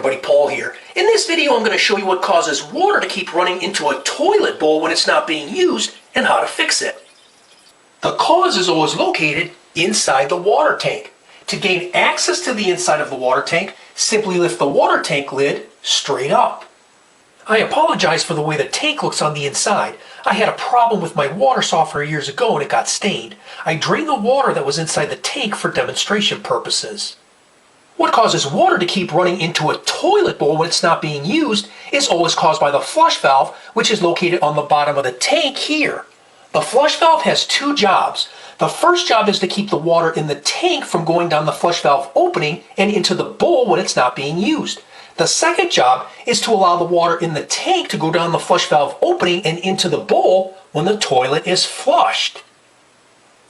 everybody, Paul here. In this video I'm going to show you what causes water to keep running into a toilet bowl when it's not being used and how to fix it. The cause is always located inside the water tank. To gain access to the inside of the water tank, simply lift the water tank lid straight up. I apologize for the way the tank looks on the inside. I had a problem with my water softener years ago and it got stained. I drained the water that was inside the tank for demonstration purposes. What causes water to keep running into a toilet bowl when it's not being used is always caused by the flush valve, which is located on the bottom of the tank here. The flush valve has two jobs. The first job is to keep the water in the tank from going down the flush valve opening and into the bowl when it's not being used. The second job is to allow the water in the tank to go down the flush valve opening and into the bowl when the toilet is flushed.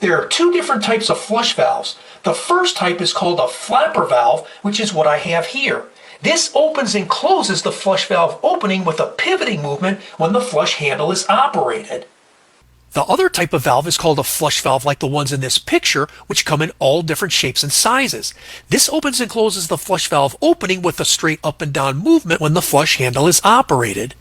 There are two different types of flush valves. The first type is called a flapper valve, which is what I have here. This opens and closes the flush valve opening with a pivoting movement when the flush handle is operated. The other type of valve is called a flush valve like the ones in this picture, which come in all different shapes and sizes. This opens and closes the flush valve opening with a straight up and down movement when the flush handle is operated.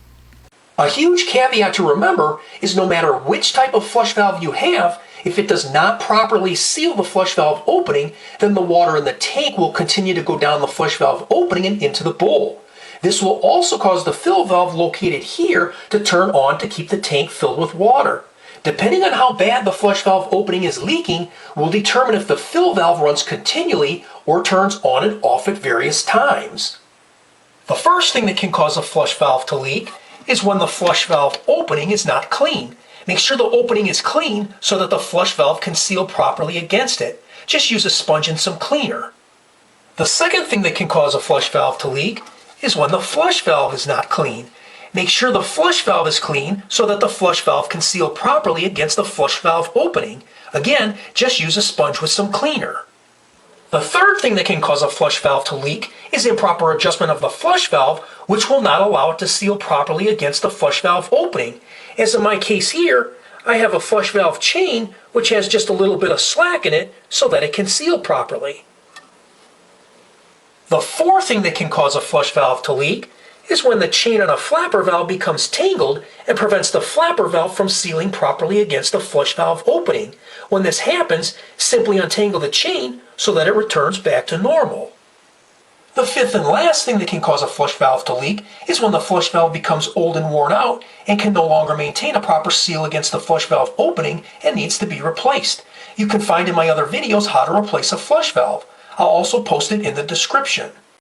A huge caveat to remember is no matter which type of flush valve you have, if it does not properly seal the flush valve opening, then the water in the tank will continue to go down the flush valve opening and into the bowl. This will also cause the fill valve located here to turn on to keep the tank filled with water. Depending on how bad the flush valve opening is leaking will determine if the fill valve runs continually or turns on and off at various times. The first thing that can cause a flush valve to leak is when the flush valve opening is not clean. Make sure the opening is clean so that the flush valve can seal properly against it. Just use a sponge and some cleaner. The second thing that can cause a flush valve to leak is when the flush valve is not clean. Make sure the flush valve is clean so that the flush valve can seal properly against the flush valve opening. Again, just use a sponge with some cleaner. The third thing that can cause a flush valve to leak is improper adjustment of the flush valve, which will not allow it to seal properly against the flush valve opening. As in my case here, I have a flush valve chain which has just a little bit of slack in it so that it can seal properly. The fourth thing that can cause a flush valve to leak is when the chain on a flapper valve becomes tangled and prevents the flapper valve from sealing properly against the flush valve opening. When this happens, simply untangle the chain so that it returns back to normal. The fifth and last thing that can cause a flush valve to leak is when the flush valve becomes old and worn out and can no longer maintain a proper seal against the flush valve opening and needs to be replaced. You can find in my other videos how to replace a flush valve. I'll also post it in the description.